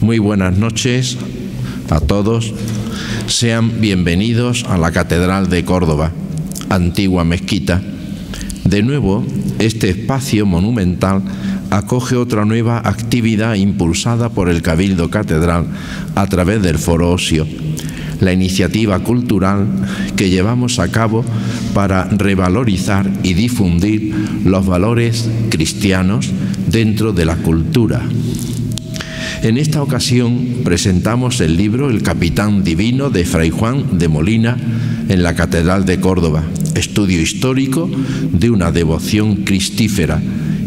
Muy buenas noches a todos. Sean bienvenidos a la Catedral de Córdoba, antigua mezquita. De nuevo, este espacio monumental acoge otra nueva actividad impulsada por el Cabildo Catedral a través del Foro Ocio, la iniciativa cultural que llevamos a cabo para revalorizar y difundir los valores cristianos dentro de la cultura. En esta ocasión presentamos el libro El Capitán Divino de Fray Juan de Molina en la Catedral de Córdoba, estudio histórico de una devoción cristífera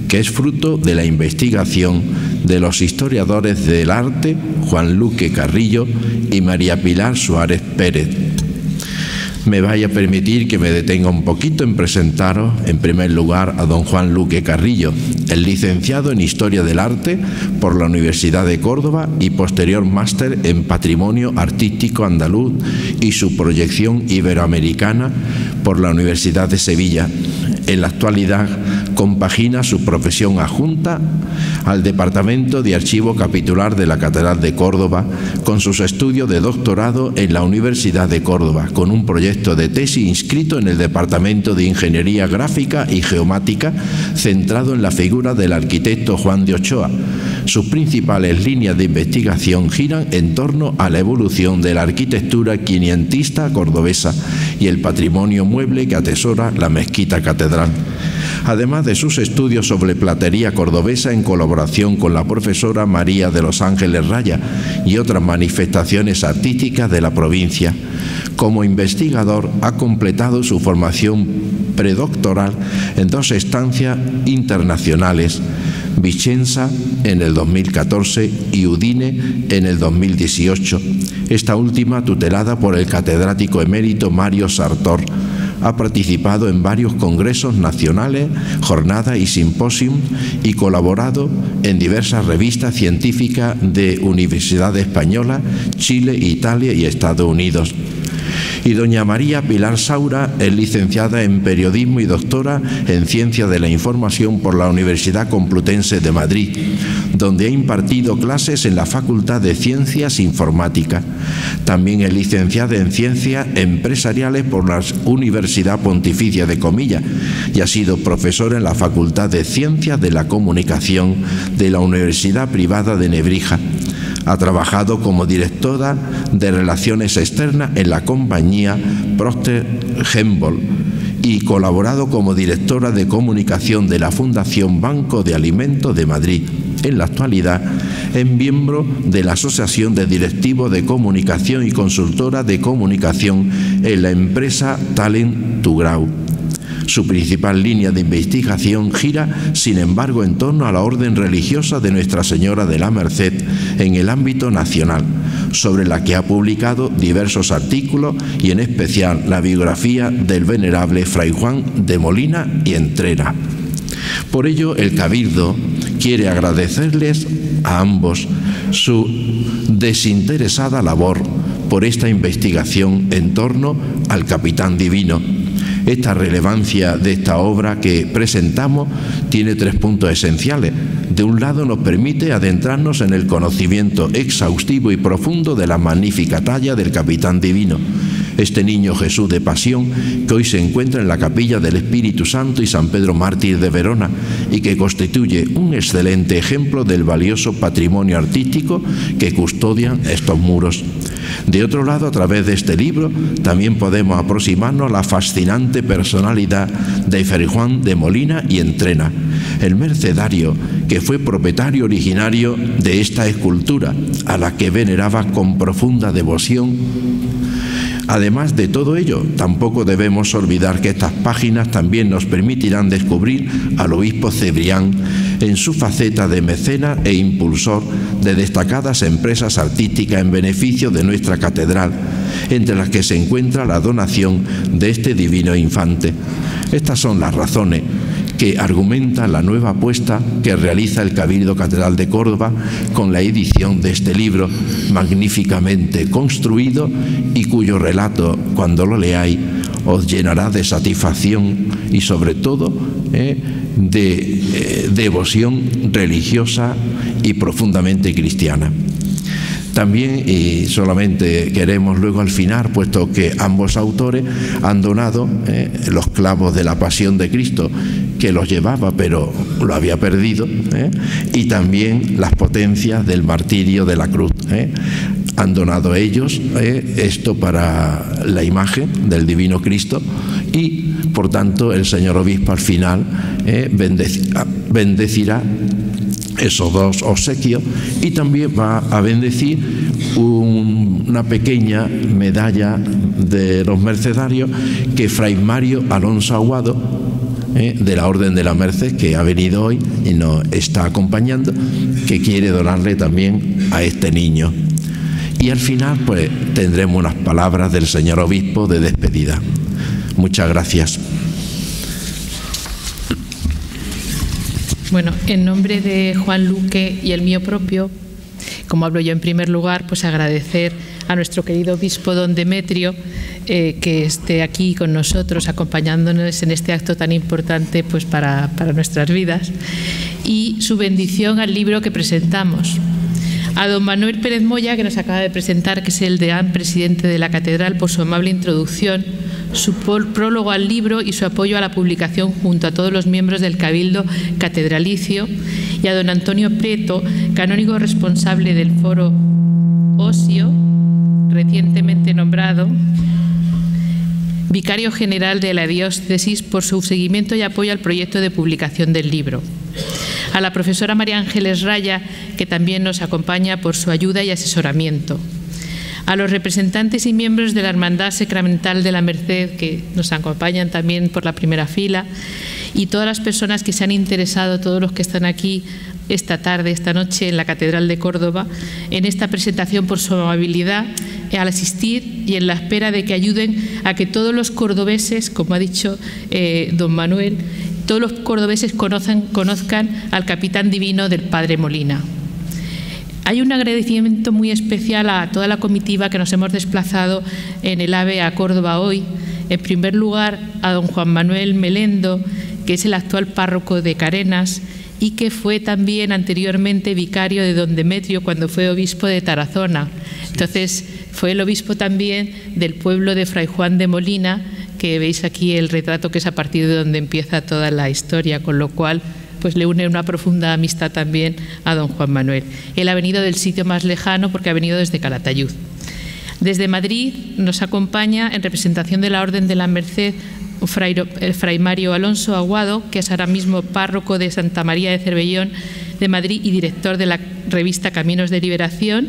que es fruto de la investigación de los historiadores del arte Juan Luque Carrillo y María Pilar Suárez Pérez. Me vaya a permitir que me detenga un poquito en presentaros, en primer lugar, a don Juan Luque Carrillo, el licenciado en Historia del Arte por la Universidad de Córdoba y posterior máster en Patrimonio Artístico Andaluz y su proyección iberoamericana por la Universidad de Sevilla. En la actualidad compagina su profesión adjunta al Departamento de Archivo Capitular de la Catedral de Córdoba con sus estudios de doctorado en la Universidad de Córdoba, con un proyecto de tesis inscrito en el Departamento de Ingeniería Gráfica y Geomática centrado en la figura del arquitecto Juan de Ochoa. Sus principales líneas de investigación giran en torno a la evolución de la arquitectura quinientista cordobesa y el patrimonio mueble que atesora la mezquita catedral. Además de sus estudios sobre platería cordobesa en colaboración con la profesora María de los Ángeles Raya y otras manifestaciones artísticas de la provincia. Como investigador ha completado su formación predoctoral en 2 estancias internacionales, Vicenza en el 2014 y Udine en el 2018, esta última tutelada por el catedrático emérito Mario Sartor. Ha participado en varios congresos nacionales, jornadas y simposios y colaborado en diversas revistas científicas de Universidad Española, Chile, Italia y Estados Unidos. Y doña María Pilar Saura es licenciada en Periodismo y doctora en Ciencia de la Información por la Universidad Complutense de Madrid, donde ha impartido clases en la Facultad de Ciencias Informáticas. También es licenciada en Ciencias Empresariales por la Universidad Pontificia de Comillas y ha sido profesora en la Facultad de Ciencias de la Comunicación de la Universidad Privada de Nebrija. Ha trabajado como directora de Relaciones Externas en la compañía Procter & Gamble y colaborado como directora de comunicación de la Fundación Banco de Alimentos de Madrid. En la actualidad es miembro de la Asociación de Directivos de Comunicación y consultora de comunicación en la empresa Talent to Grow. Su principal línea de investigación gira, sin embargo, en torno a la orden religiosa de Nuestra Señora de la Merced en el ámbito nacional, sobre la que ha publicado diversos artículos y en especial la biografía del venerable Fray Juan de Molina y Entrena. Por ello, el Cabildo quiere agradecerles a ambos su desinteresada labor por esta investigación en torno al Capitán Divino. Esta relevancia de esta obra que presentamos tiene 3 puntos esenciales. De un lado, nos permite adentrarnos en el conocimiento exhaustivo y profundo de la magnífica talla del Capitán Divino, este niño Jesús de pasión que hoy se encuentra en la capilla del Espíritu Santo y San Pedro Mártir de Verona y que constituye un excelente ejemplo del valioso patrimonio artístico que custodian estos muros. De otro lado, a través de este libro, también podemos aproximarnos a la fascinante personalidad de Fray Juan de Molina y Entrena, el mercedario que fue propietario originario de esta escultura, a la que veneraba con profunda devoción. Además de todo ello, tampoco debemos olvidar que estas páginas también nos permitirán descubrir al obispo Cebrián en su faceta de mecenas e impulsor de destacadas empresas artísticas en beneficio de nuestra catedral, entre las que se encuentra la donación de este divino infante. Estas son las razones que argumenta la nueva apuesta que realiza el Cabildo Catedral de Córdoba con la edición de este libro magníficamente construido y cuyo relato, cuando lo leáis, os llenará de satisfacción y sobre todo de devoción religiosa y profundamente cristiana. También, y solamente queremos luego al final, puesto que ambos autores han donado los clavos de la Pasión de Cristo, que los llevaba pero lo había perdido, y también las potencias del martirio de la cruz. Han donado ellos esto para la imagen del Divino Cristo, y por tanto el señor obispo al final bendecirá esos dos obsequios, y también va a bendecir una pequeña medalla de los mercedarios que Fray Mario Alonso Aguado, de la Orden de la Merced, que ha venido hoy y nos está acompañando, que quiere donarle también a este niño. Y al final pues tendremos unas palabras del señor obispo de despedida. Muchas gracias. Bueno, en nombre de Juan Luque y el mío propio, como hablo yo en primer lugar, pues agradecer a nuestro querido obispo don Demetrio que esté aquí con nosotros, acompañándonos en este acto tan importante pues para nuestras vidas, y su bendición al libro que presentamos. A don Manuel Pérez Moya, que nos acaba de presentar, que es el deán presidente de la Catedral, por su amable introducción, su prólogo al libro y su apoyo a la publicación junto a todos los miembros del Cabildo Catedralicio, y a don Antonio Prieto, canónigo responsable del Foro Osio, recientemente nombrado vicario general de la diócesis, por su seguimiento y apoyo al proyecto de publicación del libro. A la profesora María Ángeles Raya, que también nos acompaña por su ayuda y asesoramiento. A los representantes y miembros de la Hermandad Sacramental de la Merced, que nos acompañan también por la primera fila, y todas las personas que se han interesado, todos los que están aquí esta tarde, esta noche en la Catedral de Córdoba, en esta presentación, por su amabilidad al asistir y en la espera de que ayuden a que todos los cordobeses, como ha dicho don Manuel, todos los cordobeses conozcan al capitán divino del Padre Molina. Hay un agradecimiento muy especial a toda la comitiva que nos hemos desplazado en el AVE a Córdoba hoy. En primer lugar, a don Juan Manuel Melendo, que es el actual párroco de Carenas y que fue también anteriormente vicario de don Demetrio cuando fue obispo de Tarazona. Entonces, fue el obispo también del pueblo de Fray Juan de Molina, que veis aquí el retrato, que es a partir de donde empieza toda la historia, con lo cual pues le une una profunda amistad también a don Juan Manuel. Él ha venido del sitio más lejano porque ha venido desde Calatayud. Desde Madrid nos acompaña, en representación de la Orden de la Merced, Fray Mario Alonso Aguado, que es ahora mismo párroco de Santa María de Cervellón de Madrid y director de la revista Caminos de Liberación,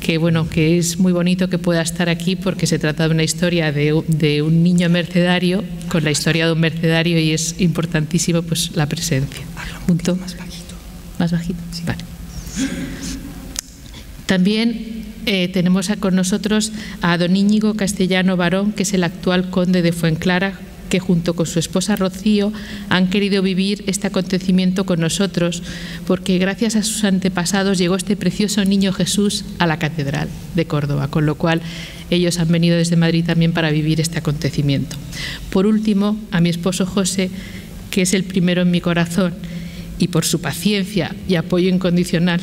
que bueno, que es muy bonito que pueda estar aquí porque se trata de una historia de un niño mercedario con la historia de un mercedario, y es importantísimo pues la presencia. Punto. Más bajito. Más bajito. Sí. Vale. También tenemos con nosotros a don Íñigo Castellano Barón, que es el actual conde de Fuenclara, que junto con su esposa Rocío han querido vivir este acontecimiento con nosotros, porque gracias a sus antepasados llegó este precioso niño Jesús a la Catedral de Córdoba, con lo cual ellos han venido desde Madrid también para vivir este acontecimiento. Por último, a mi esposo José, que es el primero en mi corazón, y por su paciencia y apoyo incondicional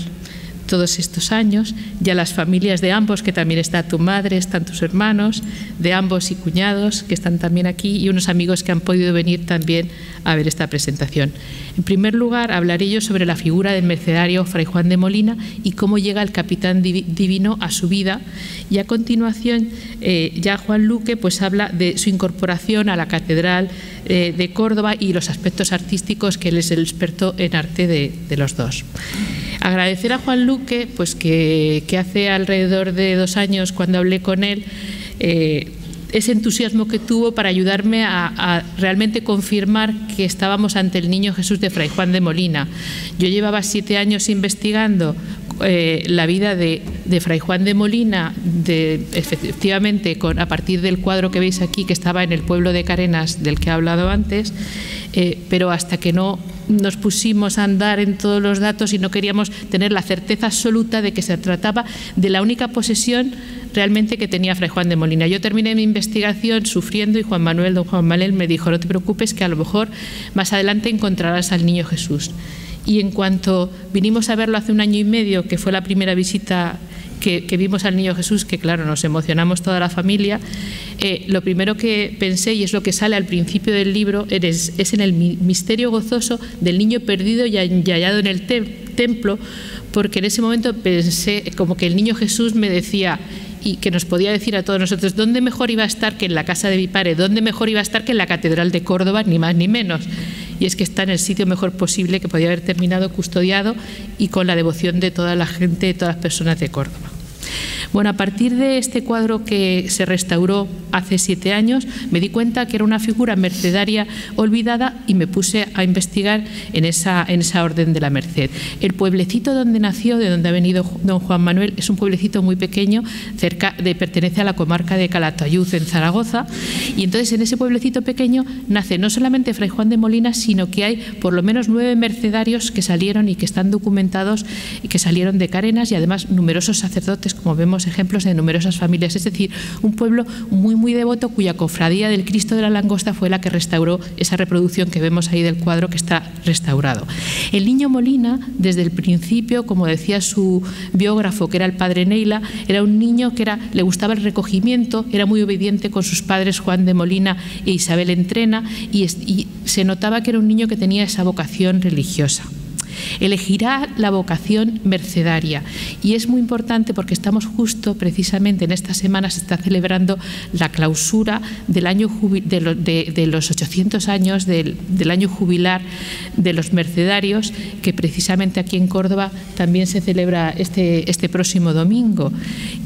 todos estos años, y a las familias de ambos, que también está tu madre, están tus hermanos, de ambos y cuñados, que están también aquí, y unos amigos que han podido venir también a ver esta presentación. En primer lugar, hablaré yo sobre la figura del mercedario Fray Juan de Molina y cómo llega el capitán divino a su vida, y a continuación ya Juan Luque pues habla de su incorporación a la Catedral de Córdoba y los aspectos artísticos, que él es el experto en arte de los dos. Agradecer a Juan Luque, pues que hace alrededor de 2 años, cuando hablé con él, ese entusiasmo que tuvo para ayudarme a realmente confirmar que estábamos ante el niño Jesús de Fray Juan de Molina. Yo llevaba 7 años investigando la vida de Fray Juan de Molina, efectivamente a partir del cuadro que veis aquí, que estaba en el pueblo de Carenas, del que he hablado antes, pero hasta que no nos pusimos a andar en todos los datos y no queríamos tener la certeza absoluta de que se trataba de la única posesión realmente que tenía Fray Juan de Molina. Yo terminé mi investigación sufriendo, y don Juan Manuel me dijo: no te preocupes, que a lo mejor más adelante encontrarás al niño Jesús. Y en cuanto vinimos a verlo hace 1 año y medio, que fue la primera visita que vimos al niño Jesús, que claro, nos emocionamos toda la familia, lo primero que pensé, y es lo que sale al principio del libro, es en el misterio gozoso del niño perdido y hallado en el templo, porque en ese momento pensé como que el niño Jesús me decía, y que nos podía decir a todos nosotros, ¿dónde mejor iba a estar que en la casa de mi padre? ¿Dónde mejor iba a estar que en la Catedral de Córdoba? Ni más ni menos. Y es que está en el sitio mejor posible que podía haber terminado custodiado y con la devoción de toda la gente, de todas las personas de Córdoba. Bueno, a partir de este cuadro que se restauró hace 7 años, me di cuenta que era una figura mercedaria olvidada y me puse a investigar en esa Orden de la Merced. El pueblecito donde nació, de donde ha venido don Juan Manuel, es un pueblecito muy pequeño, pertenece a la comarca de Calatayud, en Zaragoza, y entonces en ese pueblecito pequeño nace no solamente Fray Juan de Molina, sino que hay por lo menos 9 mercedarios que salieron y que están documentados y que salieron de Carenas, y además numerosos sacerdotes, como vemos ejemplos de numerosas familias, es decir, un pueblo muy devoto, cuya cofradía del Cristo de la Langosta fue la que restauró esa reproducción que vemos ahí del cuadro, que está restaurado. El niño Molina, desde el principio, como decía su biógrafo, que era el padre Neila, era un niño que le gustaba el recogimiento, era muy obediente con sus padres Juan de Molina e Isabel Entrena, y se notaba que era un niño que tenía esa vocación religiosa. Elegirá la vocación mercedaria, y es muy importante porque estamos justo precisamente en esta semana se está celebrando la clausura del año de los 800 años del año jubilar de los mercedarios, que precisamente aquí en Córdoba también se celebra este próximo domingo,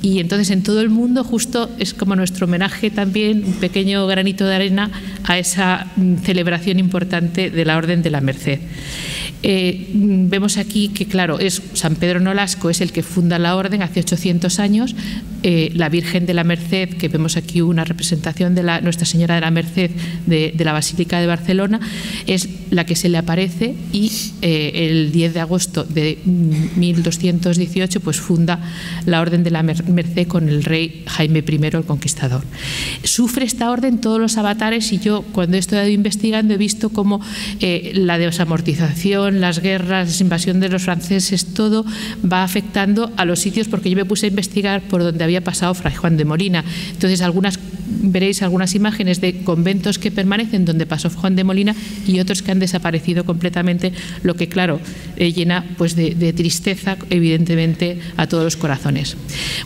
y entonces en todo el mundo justo es como nuestro homenaje también, un pequeño granito de arena a esa celebración importante de la Orden de la Merced. Vemos aquí que, claro, es San Pedro Nolasco, es el que funda la orden hace 800 años. La Virgen de la Merced, que vemos aquí una representación de Nuestra Señora de la Merced de la Basílica de Barcelona, es la que se le aparece, y el 10 de agosto de 1218 pues funda la Orden de la Merced con el rey Jaime I el Conquistador. Sufre esta orden todos los avatares, y yo cuando he estado investigando he visto cómo la desamortización, las guerras, la invasión de los franceses, todo va afectando a los sitios, porque yo me puse a investigar por donde había pasado Fray Juan de Molina. Entonces veréis algunas imágenes de conventos que permanecen donde pasó Juan de Molina y otros que han desaparecido completamente, lo que claro llena pues de tristeza evidentemente a todos los corazones.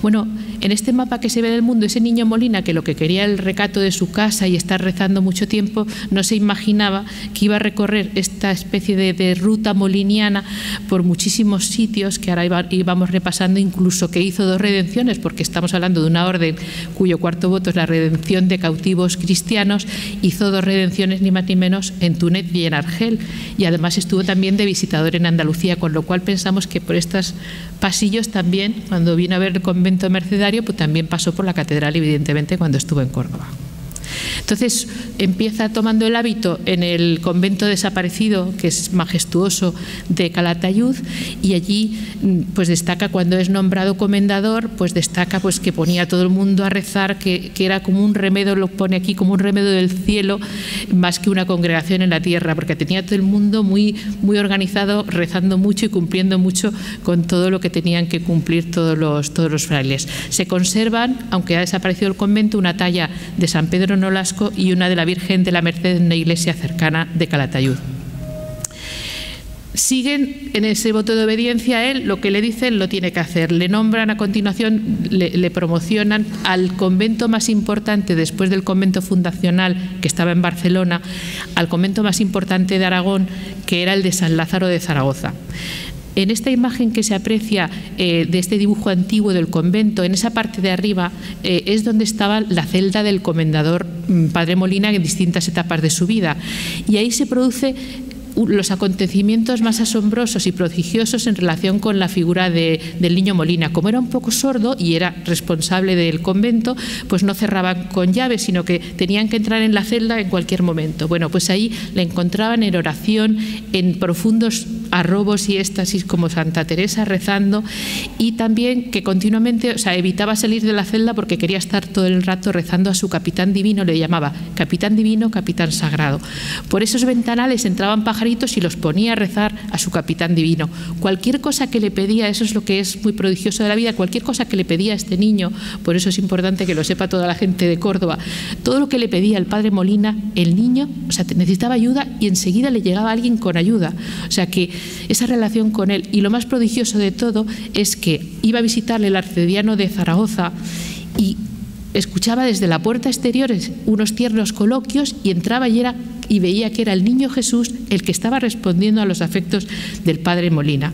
Bueno, en este mapa que se ve del mundo, ese niño Molina, que lo que quería era el recato de su casa y estar rezando mucho tiempo, no se imaginaba que iba a recorrer esta especie de ruta moliniana por muchísimos sitios que ahora íbamos repasando, incluso que hizo 2 redenciones, porque estamos hablando de una orden cuyo cuarto voto es la redención de cautivos cristianos. Hizo 2 redenciones, ni más ni menos, en Túnez y en Argel, y además estuvo también de visitador en Andalucía, con lo cual pensamos que por estos pasillos también, cuando vino a ver el convento mercedario, pues también pasó por la catedral, evidentemente, cuando estuvo en Córdoba. Entonces empieza tomando el hábito en el convento desaparecido, que es majestuoso, de Calatayud, y allí pues destaca, cuando es nombrado comendador, pues destaca pues que ponía a todo el mundo a rezar, que era como un remedio, lo pone aquí, como un remedio del cielo, más que una congregación en la tierra, porque tenía todo el mundo muy organizado, rezando mucho y cumpliendo mucho con todo lo que tenían que cumplir todos los frailes. Se conservan, aunque ha desaparecido el convento, una talla de San Pedro Nolasco y una de la Virgen de la Merced en una iglesia cercana de Calatayud. Siguen en ese voto de obediencia a él, lo que le dicen lo tiene que hacer. Le nombran a continuación, le promocionan al convento más importante después del convento fundacional que estaba en Barcelona, al convento más importante de Aragón, que era el de San Lázaro de Zaragoza. En esta imagen que se aprecia de este dibujo antiguo del convento, en esa parte de arriba es donde estaba la celda del comendador Padre Molina en distintas etapas de su vida, y ahí se produce los acontecimientos más asombrosos y prodigiosos en relación con la figura del niño Molina. Como era un poco sordo y era responsable del convento, pues no cerraban con llave, sino que tenían que entrar en la celda en cualquier momento. Bueno, pues ahí le encontraban en oración, en profundos arrobos y éxtasis como Santa Teresa rezando, y también que continuamente, o sea, evitaba salir de la celda porque quería estar todo el rato rezando a su capitán divino, le llamaba capitán divino, capitán sagrado. Por esos ventanales entraban pajaritos y los ponía a rezar a su capitán divino. Cualquier cosa que le pedía, eso es lo que es muy prodigioso de la vida, cualquier cosa que le pedía a este niño, por eso es importante que lo sepa toda la gente de Córdoba, todo lo que le pedía el padre Molina, el niño, o sea, necesitaba ayuda y enseguida le llegaba alguien con ayuda. O sea que esa relación con él, y lo más prodigioso de todo es que iba a visitarle el arcediano de Zaragoza y escuchaba desde la puerta exterior unos tiernos coloquios y entraba y veía que era el niño Jesús el que estaba respondiendo a los afectos del padre Molina.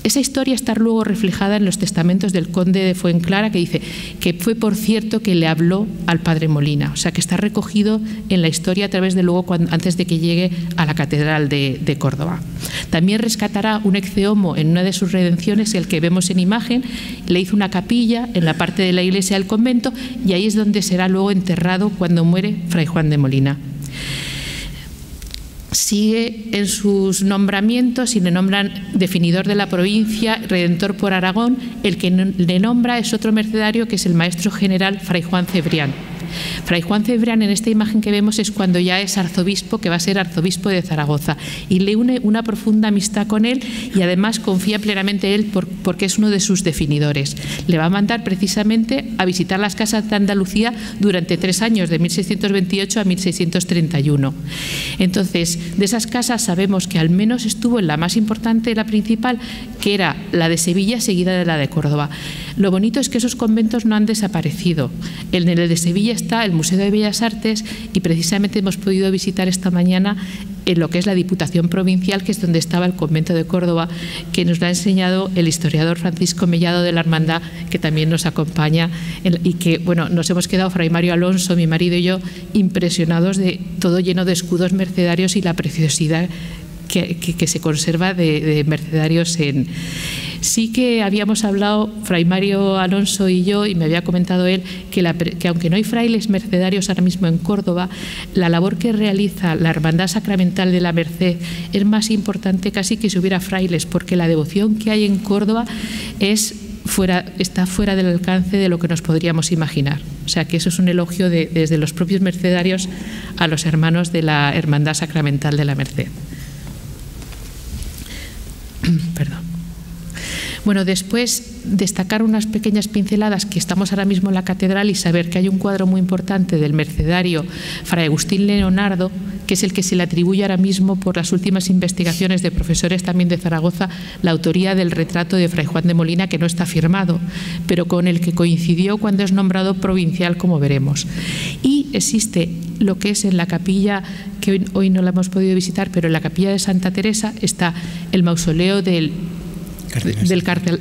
Esa historia está luego reflejada en los testamentos del conde de Fuenclara, que dice que fue por cierto que le habló al padre Molina. O sea, que está recogido en la historia a través de luego, antes de que llegue a la catedral de Córdoba. También rescatará un exeomo en una de sus redenciones, el que vemos en imagen. Le hizo una capilla en la parte de la iglesia del convento y ahí es donde será luego enterrado cuando muere Fray Juan de Molina. Sigue en sus nombramientos y le nombran definidor de la provincia, redentor por Aragón. El que le nombra es otro mercedario, que es el maestro general Fray Juan Cebrián. Fray Juan Cebrián, en esta imagen que vemos, es cuando ya es arzobispo, que va a ser arzobispo de Zaragoza, y le une una profunda amistad con él y además confía plenamente en él porque es uno de sus definidores. Le va a mandar precisamente a visitar las casas de Andalucía durante 3 años, de 1628 a 1631. Entonces, de esas casas sabemos que al menos estuvo en la más importante, la principal, que era la de Sevilla, seguida de la de Córdoba. Lo bonito es que esos conventos no han desaparecido. En el de Sevilla está el Museo de Bellas Artes y precisamente hemos podido visitar esta mañana en lo que es la Diputación Provincial, que es donde estaba el convento de Córdoba, que nos lo ha enseñado el historiador Francisco Mellado de la Hermandad, que también nos acompaña, y que, bueno, nos hemos quedado, Fray Mario Alonso, mi marido y yo, impresionados de todo lleno de escudos mercedarios y la preciosidad que se conserva de mercedarios en... Sí que habíamos hablado, Fray Mario Alonso y yo, y me había comentado él, que aunque no hay frailes mercedarios ahora mismo en Córdoba, la labor que realiza la Hermandad Sacramental de la Merced es más importante casi que si hubiera frailes, porque la devoción que hay en Córdoba está fuera del alcance de lo que nos podríamos imaginar. O sea que eso es un elogio desde los propios mercedarios a los hermanos de la Hermandad Sacramental de la Merced. Perdón. Bueno, después destacar unas pequeñas pinceladas, que estamos ahora mismo en la catedral, y saber que hay un cuadro muy importante del mercedario Fray Agustín Leonardo, que es el que se le atribuye ahora mismo por las últimas investigaciones de profesores también de Zaragoza, la autoría del retrato de Fray Juan de Molina, que no está firmado, pero con el que coincidió cuando es nombrado provincial, como veremos. Y existe lo que es en la capilla, que hoy no la hemos podido visitar, pero en la capilla de Santa Teresa está el mausoleo del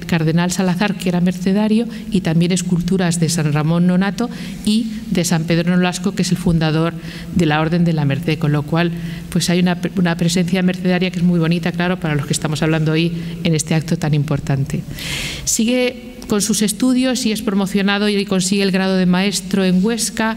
cardenal Salazar, que era mercedario, y también esculturas de San Ramón Nonato y de San Pedro Nolasco, que es el fundador de la Orden de la Merced, con lo cual pues hay una presencia mercedaria que es muy bonita, claro, para los que estamos hablando hoy en este acto tan importante. Sigue con sus estudios y es promocionado y consigue el grado de maestro en Huesca.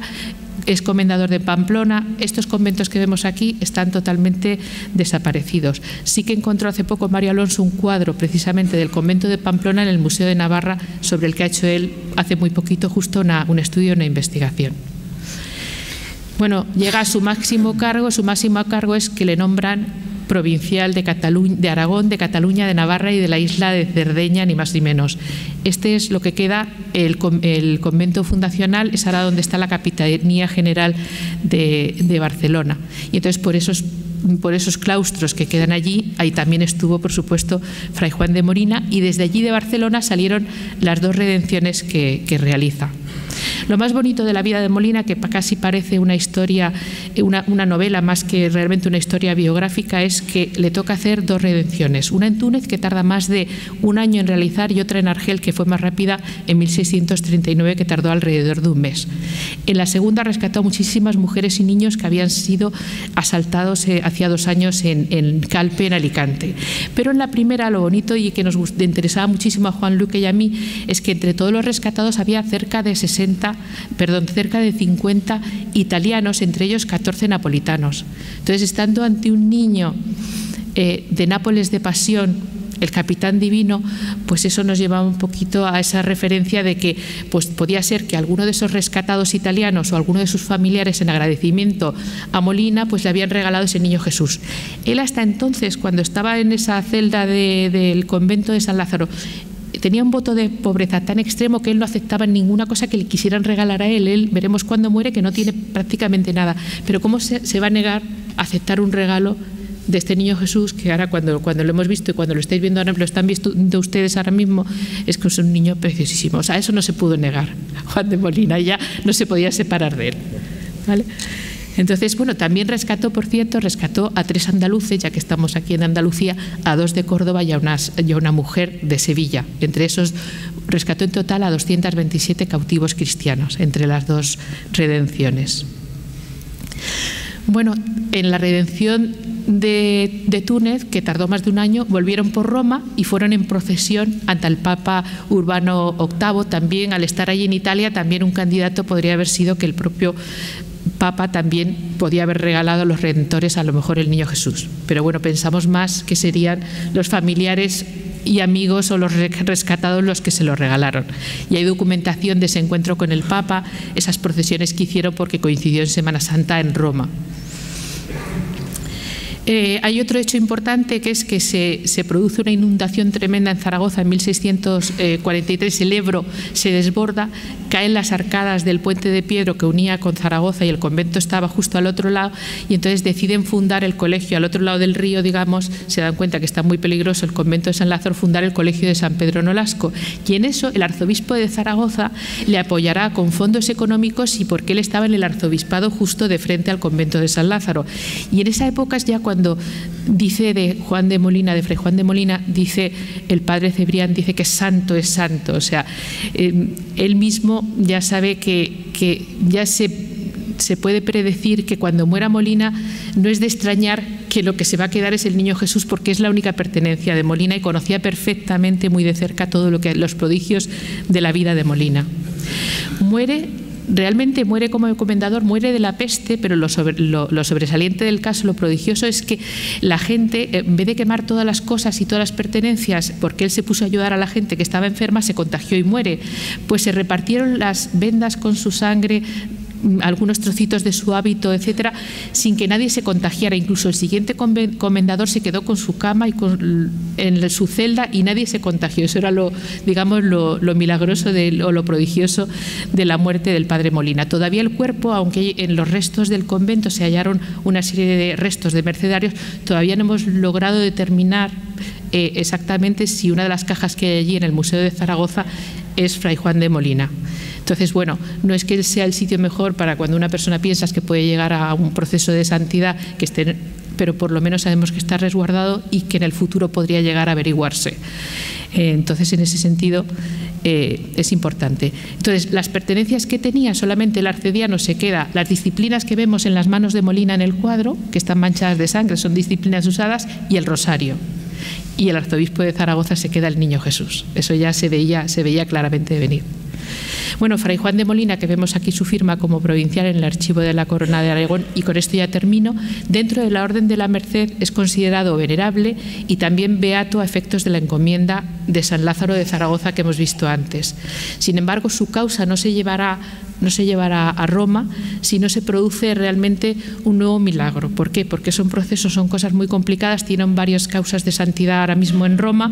Es comendador de Pamplona. Estos conventos que vemos aquí están totalmente desaparecidos. Sí que encontró hace poco Mario Alonso un cuadro precisamente del convento de Pamplona en el Museo de Navarra, sobre el que ha hecho él hace muy poquito justo un estudio, una investigación. Bueno, llega a su máximo cargo. Su máximo cargo es que le nombran provincial de Aragón, de Cataluña, de Navarra y de la isla de Cerdeña, ni más ni menos. Este es lo que queda. El convento fundacional es ahora donde está la Capitanía General de Barcelona. Y entonces por esos claustros que quedan allí, ahí también estuvo, por supuesto, Fray Juan de Molina, y desde allí de Barcelona salieron las 2 redenciones que realiza. Lo más bonito de la vida de Molina, que casi parece una historia, una novela más que realmente una historia biográfica, es que le toca hacer 2 redenciones. Una en Túnez, que tarda más de 1 año en realizar, y otra en Argel, que fue más rápida, en 1639, que tardó alrededor de 1 mes. En la segunda rescató a muchísimas mujeres y niños que habían sido asaltados hacía 2 años en Calpe, en Alicante. Pero en la primera, lo bonito y que nos interesaba muchísimo a Juan Luque y a mí, es que entre todos los rescatados había cerca de 50 italianos, entre ellos 14 napolitanos. Entonces, estando ante un niño de Nápoles de Pasión, el capitán divino, pues eso nos llevaba un poquito a esa referencia de que pues podía ser que alguno de esos rescatados italianos o alguno de sus familiares, en agradecimiento a Molina, pues le habían regalado ese niño Jesús. Él hasta entonces, cuando estaba en esa celda del convento de San Lázaro, tenía un voto de pobreza tan extremo que él no aceptaba ninguna cosa que le quisieran regalar a él. Él, veremos cuando muere, que no tiene prácticamente nada. Pero ¿cómo se va a negar a aceptar un regalo de este niño Jesús, que ahora cuando lo hemos visto y cuando lo estáis viendo ahora, lo están viendo ustedes ahora mismo, es que es un niño preciosísimo? O sea, eso no se pudo negar. Juan de Molina ya no se podía separar de él, ¿vale? Entonces, bueno, también rescató, por cierto, a 3 andaluces, ya que estamos aquí en Andalucía, a 2 de Córdoba y a una mujer de Sevilla. Entre esos rescató en total a 227 cautivos cristianos, entre las 2 redenciones. Bueno, en la redención de Túnez, que tardó más de un año, volvieron por Roma y fueron en procesión ante el Papa Urbano VIII. También, al estar allí en Italia, también un candidato podría haber sido que el propio Papa también podía haber regalado a los redentores a lo mejor el niño Jesús. Pero bueno, pensamos más que serían los familiares y amigos o los rescatados los que se lo regalaron. Y hay documentación de ese encuentro con el Papa, esas procesiones que hicieron porque coincidió en Semana Santa en Roma. Hay otro hecho importante, que es que se produce una inundación tremenda en Zaragoza en 1643. El Ebro se desborda, caen las arcadas del puente de Piedro que unía con Zaragoza, y el convento estaba justo al otro lado, y entonces deciden fundar el colegio al otro lado del río, digamos. Se dan cuenta que está muy peligroso el convento de San Lázaro, fundar el colegio de San Pedro Nolasco, y en eso el arzobispo de Zaragoza le apoyará con fondos económicos, y porque él estaba en el arzobispado justo de frente al convento de San Lázaro. Y en esa época es ya cuando dice de Fray Juan de Molina, dice el padre Cebrián, dice que santo es santo. O sea, él mismo ya sabe que ya se puede predecir que cuando muera Molina no es de extrañar que lo que se va a quedar es el niño Jesús, porque es la única pertenencia de Molina, y conocía perfectamente, muy de cerca, todo los prodigios de la vida de Molina. Realmente muere como encomendador, muere de la peste, pero lo sobresaliente del caso, lo prodigioso, es que la gente, en vez de quemar todas las cosas y todas las pertenencias, porque él se puso a ayudar a la gente que estaba enferma, se contagió y muere, pues se repartieron las vendas con su sangre, algunos trocitos de su hábito, etcétera, sin que nadie se contagiara. Incluso el siguiente comendador se quedó con su cama y en su celda, y nadie se contagió. Eso era lo milagroso o lo prodigioso de la muerte del padre Molina. Todavía el cuerpo, aunque en los restos del convento se hallaron una serie de restos de mercedarios, todavía no hemos logrado determinar exactamente si una de las cajas que hay allí en el Museo de Zaragoza es Fray Juan de Molina. Entonces, bueno, no es que sea el sitio mejor para cuando una persona piensa que puede llegar a un proceso de santidad, pero por lo menos sabemos que está resguardado y que en el futuro podría llegar a averiguarse. Entonces, en ese sentido, es importante. Entonces, las pertenencias que tenía, solamente el arcediano se queda. Las disciplinas que vemos en las manos de Molina en el cuadro, que están manchadas de sangre, son disciplinas usadas, y el rosario. Y el arzobispo de Zaragoza se queda el niño Jesús. Eso ya se veía claramente venir. Bueno, Fray Juan de Molina, que vemos aquí su firma como provincial en el archivo de la Corona de Aragón, y con esto ya termino, dentro de la Orden de la Merced es considerado venerable y también beato a efectos de la encomienda de San Lázaro de Zaragoza que hemos visto antes. Sin embargo, su causa no se llevará a Roma si no se produce realmente un nuevo milagro. ¿Por qué? Porque son cosas muy complicadas, tienen varias causas de santidad ahora mismo en Roma,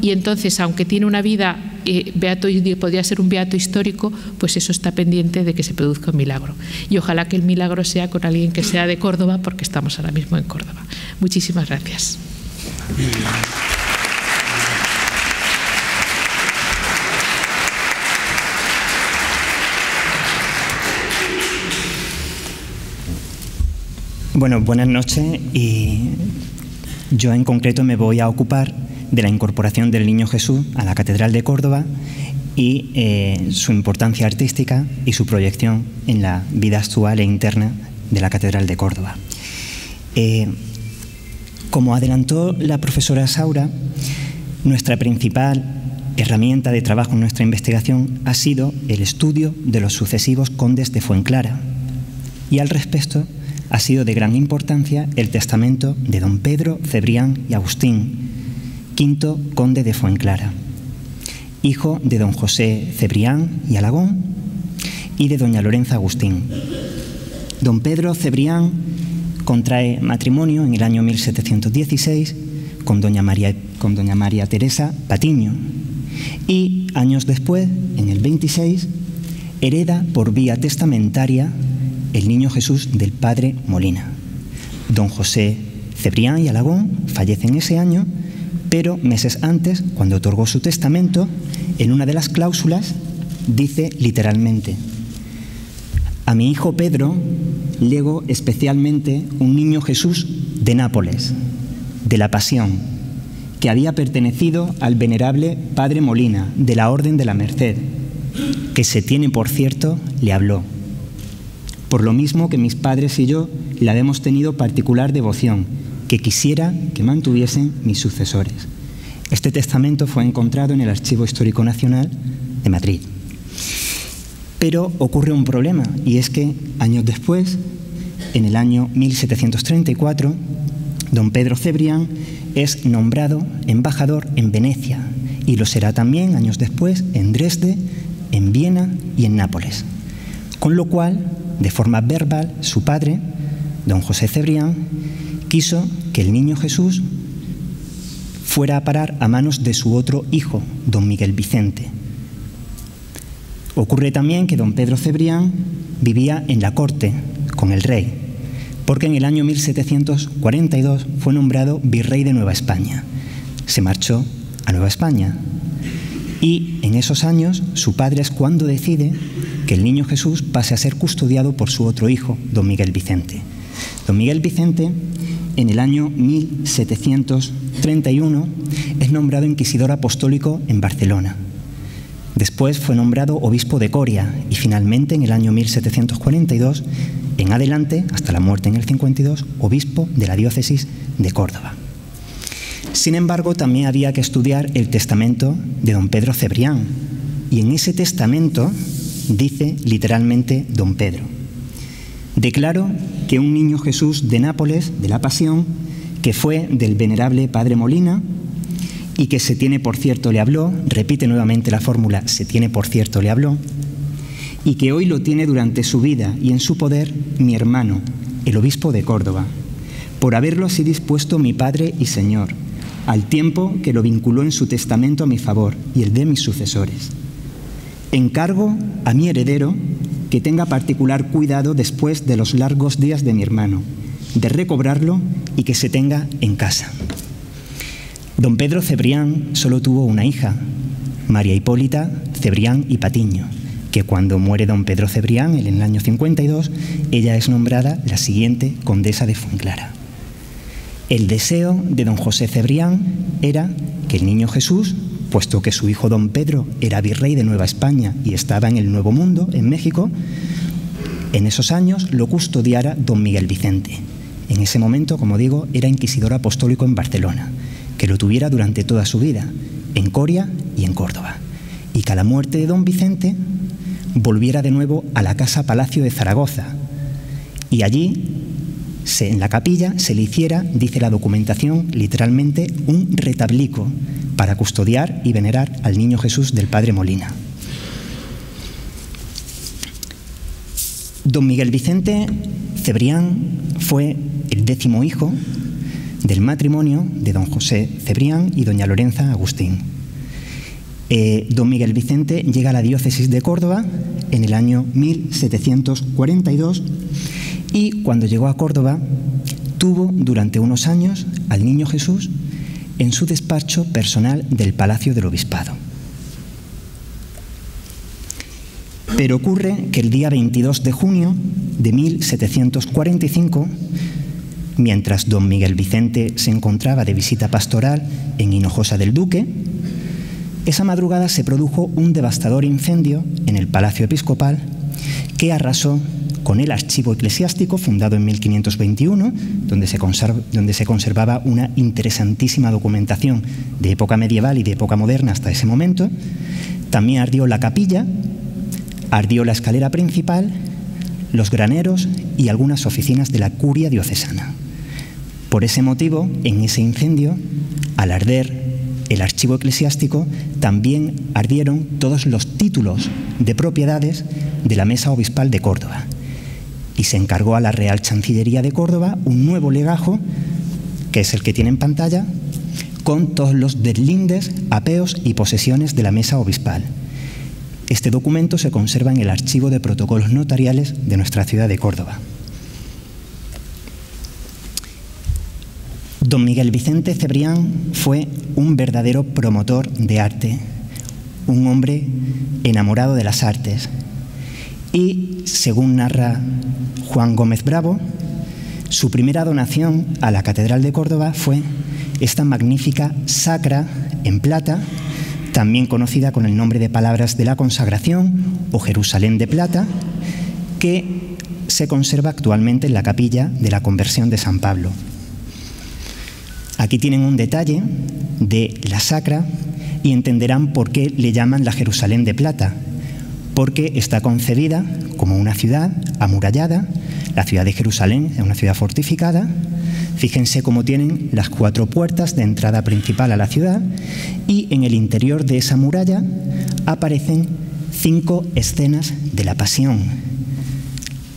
y entonces, aunque tiene una vida beato y podría ser un beato histórico, pues eso está pendiente de que se produzca un milagro. Y ojalá que el milagro sea con alguien que sea de Córdoba, porque estamos ahora mismo en Córdoba. Muchísimas gracias. Bueno, buenas noches, y yo en concreto me voy a ocupar de la incorporación del Niño Jesús a la Catedral de Córdoba y su importancia artística y su proyección en la vida actual e interna de la Catedral de Córdoba. Como adelantó la profesora Saura, nuestra principal herramienta de trabajo en nuestra investigación ha sido el estudio de los sucesivos condes de Fuenclara, y al respecto ha sido de gran importancia el testamento de don Pedro Cebrián y Agustín, quinto conde de Fuenclara, hijo de don José Cebrián y Alagón y de doña Lorenza Agustín. Don Pedro Cebrián contrae matrimonio en el año 1716 con doña María Teresa Patiño y años después, en el 26, hereda por vía testamentaria el niño Jesús del padre Molina. Don José Cebrián y Alagón fallecen ese año, pero meses antes, cuando otorgó su testamento, en una de las cláusulas dice literalmente: a mi hijo Pedro lego especialmente un niño Jesús de Nápoles, de la Pasión, que había pertenecido al venerable padre Molina, de la Orden de la Merced, que se tiene por cierto le habló. Por lo mismo que mis padres y yo le habíamos tenido particular devoción, que quisiera que mantuviesen mis sucesores. Este testamento fue encontrado en el Archivo Histórico Nacional de Madrid. Pero ocurre un problema, y es que años después, en el año 1734, don Pedro Cebrián es nombrado embajador en Venecia y lo será también años después en Dresde, en Viena y en Nápoles. Con lo cual, de forma verbal, su padre, don José Cebrián, quiso que el niño Jesús fuera a parar a manos de su otro hijo, don Miguel Vicente. Ocurre también que don Pedro Cebrián vivía en la corte con el rey, porque en el año 1742 fue nombrado virrey de Nueva España. Se marchó a Nueva España y en esos años su padre es cuando decide que el niño Jesús pase a ser custodiado por su otro hijo, don Miguel Vicente. Don Miguel Vicente, en el año 1731, es nombrado inquisidor apostólico en Barcelona. Después fue nombrado obispo de Coria y finalmente en el año 1742, en adelante, hasta la muerte en el 52, obispo de la diócesis de Córdoba. Sin embargo, también había que estudiar el testamento de don Pedro Cebrián, y en ese testamento dice literalmente don Pedro: declaro que un niño Jesús de Nápoles, de la Pasión, que fue del venerable padre Molina, y que se tiene por cierto le habló, repite nuevamente la fórmula, se tiene por cierto le habló, y que hoy lo tiene durante su vida y en su poder mi hermano, el obispo de Córdoba, por haberlo así dispuesto mi Padre y Señor, al tiempo que lo vinculó en su testamento a mi favor y el de mis sucesores. Encargo a mi heredero que tenga particular cuidado después de los largos días de mi hermano, de recobrarlo y que se tenga en casa. Don Pedro Cebrián solo tuvo una hija, María Hipólita Cebrián y Patiño, que cuando muere don Pedro Cebrián en el año 52, ella es nombrada la siguiente condesa de Fuenclara. El deseo de don José Cebrián era que el niño Jesús, puesto que su hijo don Pedro era virrey de Nueva España y estaba en el Nuevo Mundo, en México, en esos años lo custodiara don Miguel Vicente. En ese momento, como digo, era inquisidor apostólico en Barcelona, que lo tuviera durante toda su vida, en Coria y en Córdoba, y que a la muerte de don Vicente volviera de nuevo a la casa Palacio de Zaragoza, y allí, en la capilla, se le hiciera, dice la documentación, literalmente un retablico para custodiar y venerar al niño Jesús del padre Molina. Don Miguel Vicente Cebrián fue el 10º hijo del matrimonio de don José Cebrián y doña Lorenza Agustín. Don Miguel Vicente llega a la diócesis de Córdoba en el año 1742 y cuando llegó a Córdoba tuvo durante unos años al niño Jesús en su despacho personal del Palacio del Obispado. Pero ocurre que el día 22 de junio de 1745, mientras don Miguel Vicente se encontraba de visita pastoral en Hinojosa del Duque, esa madrugada se produjo un devastador incendio en el Palacio Episcopal que arrasó con el archivo eclesiástico fundado en 1521, donde se conservaba una interesantísima documentación de época medieval y de época moderna hasta ese momento. También ardió la capilla, ardió la escalera principal, los graneros y algunas oficinas de la curia diocesana. Por ese motivo, en ese incendio, al arder el archivo eclesiástico, también ardieron todos los títulos de propiedades de la Mesa Obispal de Córdoba. Y se encargó a la Real Chancillería de Córdoba un nuevo legajo, que es el que tiene en pantalla, con todos los deslindes, apeos y posesiones de la Mesa Obispal. Este documento se conserva en el archivo de protocolos notariales de nuestra ciudad de Córdoba. Don Miguel Vicente Cebrián fue un verdadero promotor de arte, un hombre enamorado de las artes. Y, según narra Juan Gómez Bravo, su primera donación a la Catedral de Córdoba fue esta magnífica sacra en plata, también conocida con el nombre de Palabras de la Consagración o Jerusalén de Plata, que se conserva actualmente en la capilla de la Conversión de San Pablo. Aquí tienen un detalle de la sacra y entenderán por qué le llaman la Jerusalén de Plata, porque está concebida como una ciudad amurallada. La ciudad de Jerusalén es una ciudad fortificada. Fíjense cómo tienen las 4 puertas de entrada principal a la ciudad, y en el interior de esa muralla aparecen 5 escenas de la Pasión: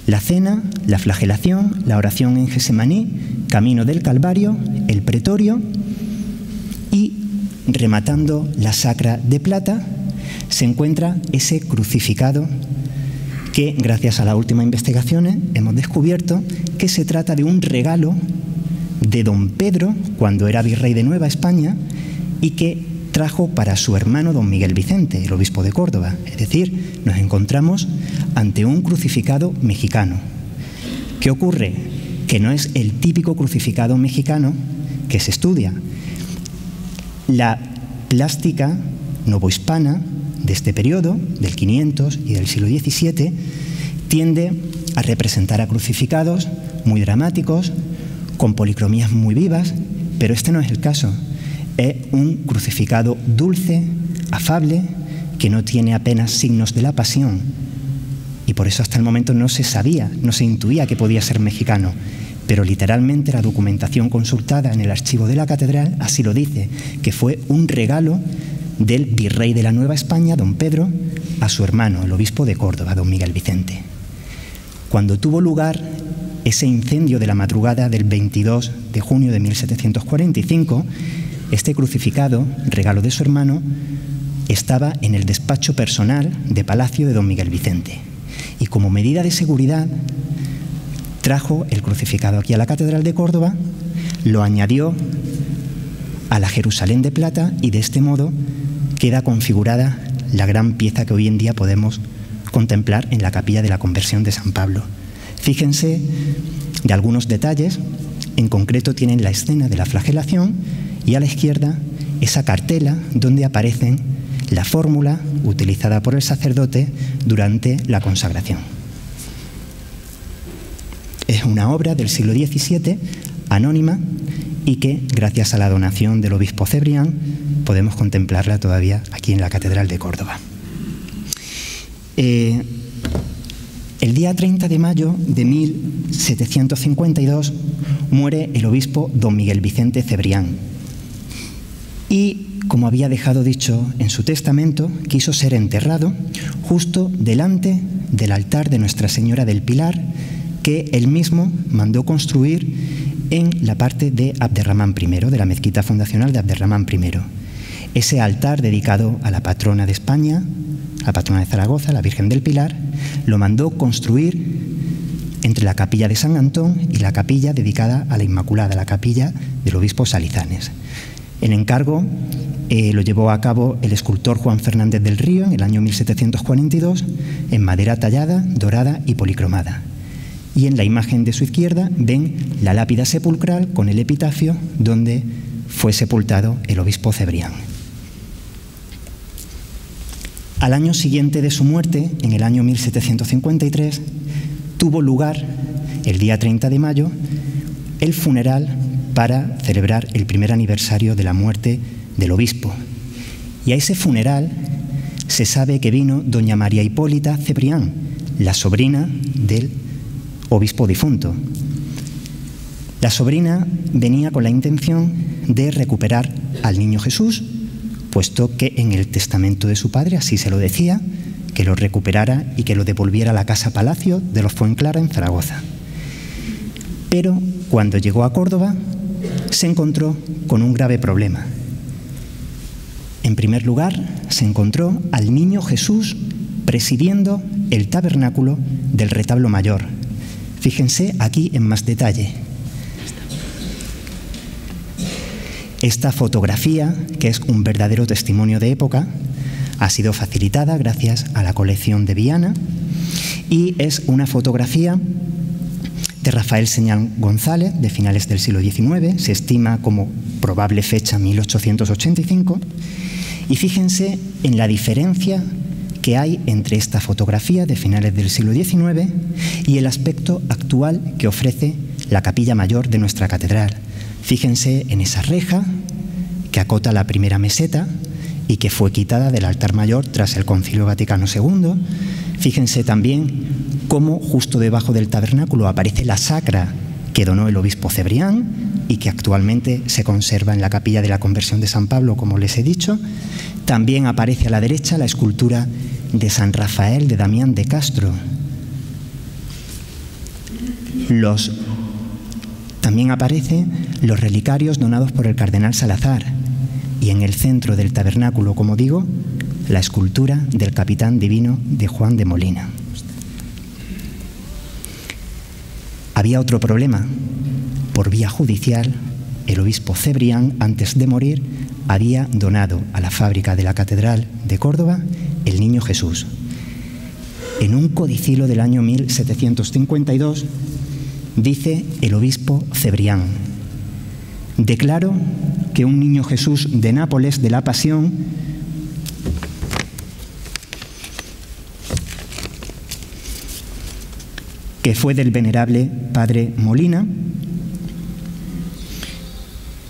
la cena, la flagelación, la oración en Gesemaní, camino del Calvario, el pretorio, y rematando la sacra de plata se encuentra ese crucificado que, gracias a las últimas investigaciones, hemos descubierto que se trata de un regalo de don Pedro cuando era virrey de Nueva España y que trajo para su hermano don Miguel Vicente, el obispo de Córdoba. Es decir, nos encontramos ante un crucificado mexicano. ¿Qué ocurre? Que no es el típico crucificado mexicano que se estudia. La plástica novohispana de este periodo, del 500 y del siglo XVII, tiende a representar a crucificados muy dramáticos, con policromías muy vivas, pero este no es el caso. Es un crucificado dulce, afable, que no tiene apenas signos de la pasión. Y por eso hasta el momento no se sabía, no se intuía que podía ser mexicano. Pero literalmente la documentación consultada en el archivo de la catedral así lo dice, que fue un regalo del virrey de la Nueva España, don Pedro, a su hermano, el obispo de Córdoba, don Miguel Vicente. Cuando tuvo lugar ese incendio de la madrugada del 22 de junio de 1745, este crucificado, regalo de su hermano, estaba en el despacho personal de palacio de don Miguel Vicente. Y como medida de seguridad, trajo el crucificado aquí a la Catedral de Córdoba, lo añadió a la Jerusalén de Plata y de este modo queda configurada la gran pieza que hoy en día podemos contemplar en la capilla de la Conversión de San Pablo. Fíjense de algunos detalles, en concreto tienen la escena de la flagelación y a la izquierda esa cartela donde aparecen la fórmula utilizada por el sacerdote durante la consagración. Es una obra del siglo XVII, anónima, y que, gracias a la donación del obispo Cebrián, podemos contemplarla todavía aquí en la Catedral de Córdoba. El día 30 de mayo de 1752 muere el obispo don Miguel Vicente Cebrián. Y, como había dejado dicho en su testamento, quiso ser enterrado justo delante del altar de Nuestra Señora del Pilar, que él mismo mandó construir en la parte de Abderramán I, de la mezquita fundacional de Abderramán I. Ese altar dedicado a la patrona de España, a la patrona de Zaragoza, la Virgen del Pilar, lo mandó construir entre la capilla de San Antón y la capilla dedicada a la Inmaculada, la capilla del obispo Salizanes. El encargo lo llevó a cabo el escultor Juan Fernández del Río en el año 1742, en madera tallada, dorada y policromada. Y en la imagen de su izquierda ven la lápida sepulcral con el epitafio donde fue sepultado el obispo Cebrián. Al año siguiente de su muerte, en el año 1753, tuvo lugar, el día 30 de mayo, el funeral para celebrar el primer aniversario de la muerte del obispo. Y a ese funeral se sabe que vino doña María Hipólita Cebrián, la sobrina del obispo difunto. La sobrina venía con la intención de recuperar al niño Jesús, puesto que en el testamento de su padre así se lo decía, que lo recuperara y que lo devolviera a la casa palacio de los Fuenclara en Zaragoza. Pero cuando llegó a Córdoba se encontró con un grave problema. En primer lugar, se encontró al niño Jesús presidiendo el tabernáculo del retablo mayor. Fíjense aquí en más detalle. Esta fotografía, que es un verdadero testimonio de época, ha sido facilitada gracias a la colección de Viana y es una fotografía de Rafael Señán González de finales del siglo XIX, se estima como probable fecha 1885, y fíjense en la diferencia que hay entre esta fotografía de finales del siglo XIX y el aspecto actual que ofrece la capilla mayor de nuestra catedral. Fíjense en esa reja que acota la primera meseta y que fue quitada del altar mayor tras el Concilio Vaticano II. Fíjense también cómo justo debajo del tabernáculo aparece la sacra que donó el obispo Cebrián y que actualmente se conserva en la capilla de la Conversión de San Pablo, como les he dicho. También aparece a la derecha la escultura de San Rafael de Damián de Castro. También aparecen los relicarios donados por el cardenal Salazar y en el centro del tabernáculo, como digo, la escultura del capitán divino de Juan de Molina. Había otro problema. Por vía judicial, el obispo Cebrián, antes de morir, había donado a la fábrica de la Catedral de Córdoba el niño Jesús. En un codicilo del año 1752, dice el obispo Cebrián: declaro que un niño Jesús de Nápoles de la Pasión que fue del venerable padre Molina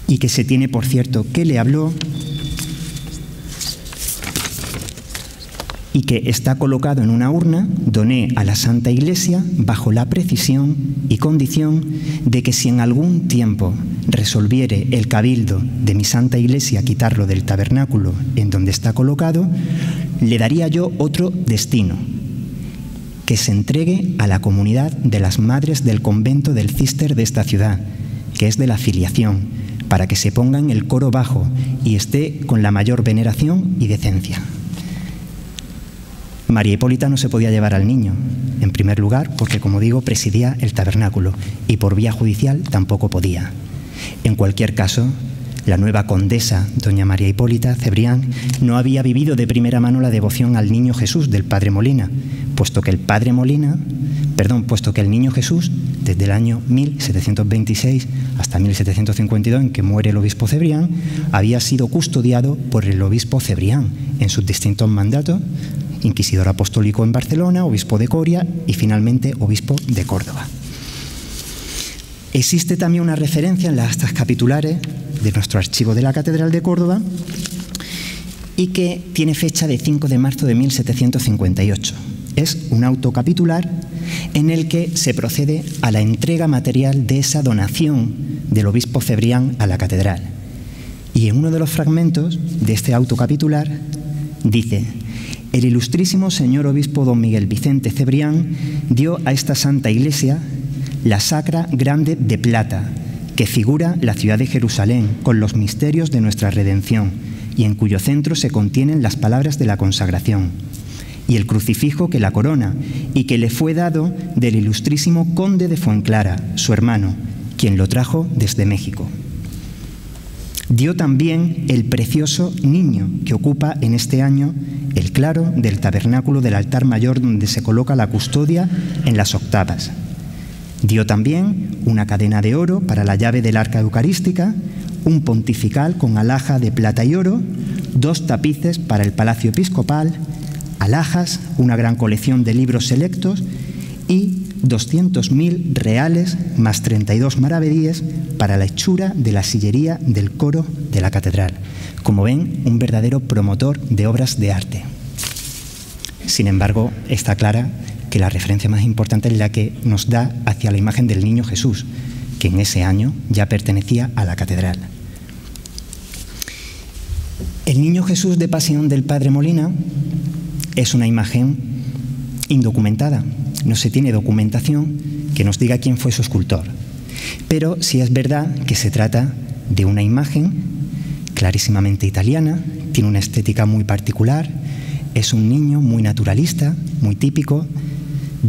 y que se tiene por cierto que le habló y que está colocado en una urna, doné a la Santa Iglesia bajo la precisión y condición de que si en algún tiempo resolviere el cabildo de mi Santa Iglesia quitarlo del tabernáculo en donde está colocado, le daría yo otro destino, que se entregue a la comunidad de las madres del convento del Císter de esta ciudad, que es de la filiación, para que se ponga en el coro bajo y esté con la mayor veneración y decencia. María Hipólita no se podía llevar al niño, en primer lugar porque, como digo, presidía el tabernáculo y por vía judicial tampoco podía. En cualquier caso, la nueva condesa, doña María Hipólita Cebrián, no había vivido de primera mano la devoción al niño Jesús del padre Molina, puesto que el niño Jesús, desde el año 1726 hasta 1752, en que muere el obispo Cebrián, había sido custodiado por el obispo Cebrián en sus distintos mandatos: inquisidor apostólico en Barcelona, obispo de Coria y finalmente obispo de Córdoba. Existe también una referencia en las actas capitulares de nuestro archivo de la Catedral de Córdoba y que tiene fecha de 5 de marzo de 1758. Es un auto capitular en el que se procede a la entrega material de esa donación del obispo Cebrián a la catedral. Y en uno de los fragmentos de este auto capitular dice: el ilustrísimo señor obispo don Miguel Vicente Cebrián dio a esta Santa Iglesia la sacra grande de plata, que figura la ciudad de Jerusalén con los misterios de nuestra redención y en cuyo centro se contienen las palabras de la consagración, y el crucifijo que la corona y que le fue dado del ilustrísimo conde de Fuenclara, su hermano, quien lo trajo desde México. Dio también el precioso niño que ocupa en este año el claro del tabernáculo del altar mayor donde se coloca la custodia en las octavas. Dio también una cadena de oro para la llave del arca eucarística, un pontifical con alhaja de plata y oro, 2 tapices para el palacio episcopal, alhajas, una gran colección de libros selectos y 200.000 reales más 32 maravedíes para la hechura de la sillería del coro de la catedral. Como ven, un verdadero promotor de obras de arte. Sin embargo, está clara que la referencia más importante es la que nos da hacia la imagen del Niño Jesús, que en ese año ya pertenecía a la catedral. El Niño Jesús de Pasión del Padre Molina es una imagen indocumentada. No se tiene documentación que nos diga quién fue su escultor. Pero sí es verdad que se trata de una imagen clarísimamente italiana, tiene una estética muy particular, es un niño muy naturalista, muy típico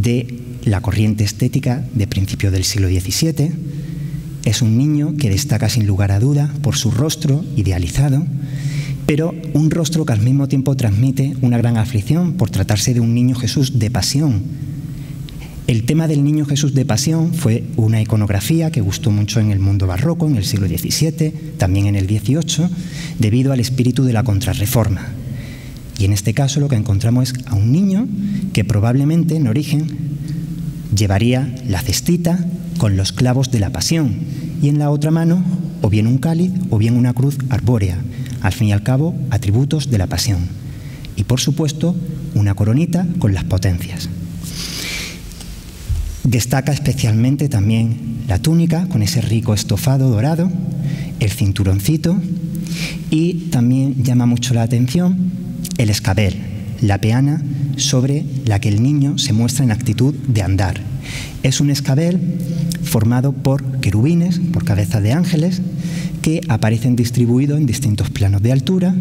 de la corriente estética de principios del siglo XVII. Es un niño que destaca sin lugar a duda por su rostro idealizado, pero un rostro que al mismo tiempo transmite una gran aflicción por tratarse de un Niño Jesús de pasión. El tema del Niño Jesús de pasión fue una iconografía que gustó mucho en el mundo barroco, en el siglo XVII, también en el XVIII, debido al espíritu de la Contrarreforma. Y en este caso lo que encontramos es a un niño que probablemente en origen llevaría la cestita con los clavos de la pasión y en la otra mano o bien un cáliz o bien una cruz arbórea, al fin y al cabo atributos de la pasión. Y por supuesto una coronita con las potencias. Destaca especialmente también la túnica con ese rico estofado dorado, el cinturoncito y también llama mucho la atención el escabel, la peana sobre la que el niño se muestra en actitud de andar. Es un escabel formado por querubines, por cabezas de ángeles, que aparecen distribuidos en distintos planos de altura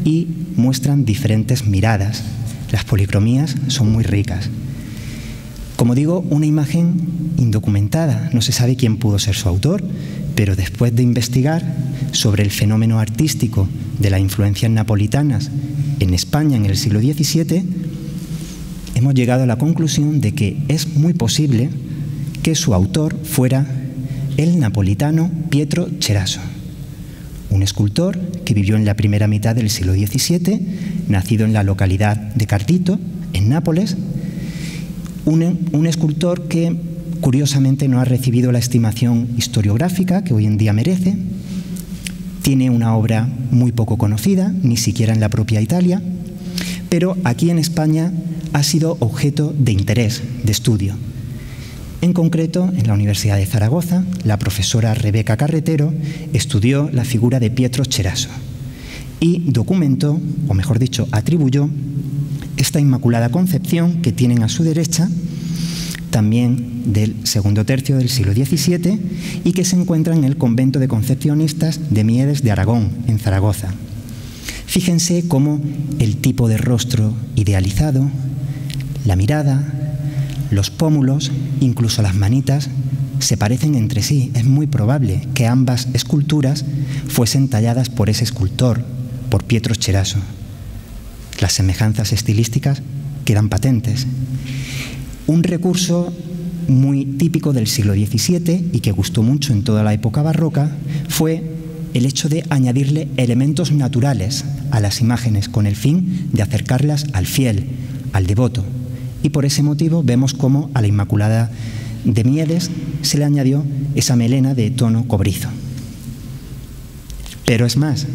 y muestran diferentes miradas. Las policromías son muy ricas. Como digo, una imagen indocumentada, no se sabe quién pudo ser su autor, pero después de investigar sobre el fenómeno artístico de las influencias napolitanas en España en el siglo XVII, hemos llegado a la conclusión de que es muy posible que su autor fuera el napolitano Pietro Ceraso, un escultor que vivió en la primera mitad del siglo XVII, nacido en la localidad de Cardito, en Nápoles, un escultor que curiosamente no ha recibido la estimación historiográfica que hoy en día merece. Tiene una obra muy poco conocida, ni siquiera en la propia Italia, pero aquí en España ha sido objeto de interés, de estudio. En concreto, en la Universidad de Zaragoza, la profesora Rebeca Carretero estudió la figura de Pietro Ceraso y documentó, o mejor dicho, atribuyó esta Inmaculada Concepción que tienen a su derecha, también del segundo tercio del siglo XVII, y que se encuentra en el convento de concepcionistas de Miedes de Aragón, en Zaragoza. Fíjense cómo el tipo de rostro idealizado, la mirada, los pómulos, incluso las manitas, se parecen entre sí. Es muy probable que ambas esculturas fuesen talladas por ese escultor, por Pietro Ceraso. Las semejanzas estilísticas quedan patentes. Un recurso muy típico del siglo XVII y que gustó mucho en toda la época barroca fue el hecho de añadirle elementos naturales a las imágenes con el fin de acercarlas al fiel, al devoto. Y por ese motivo vemos cómo a la Inmaculada de Miedes se le añadió esa melena de tono cobrizo. Pero es más,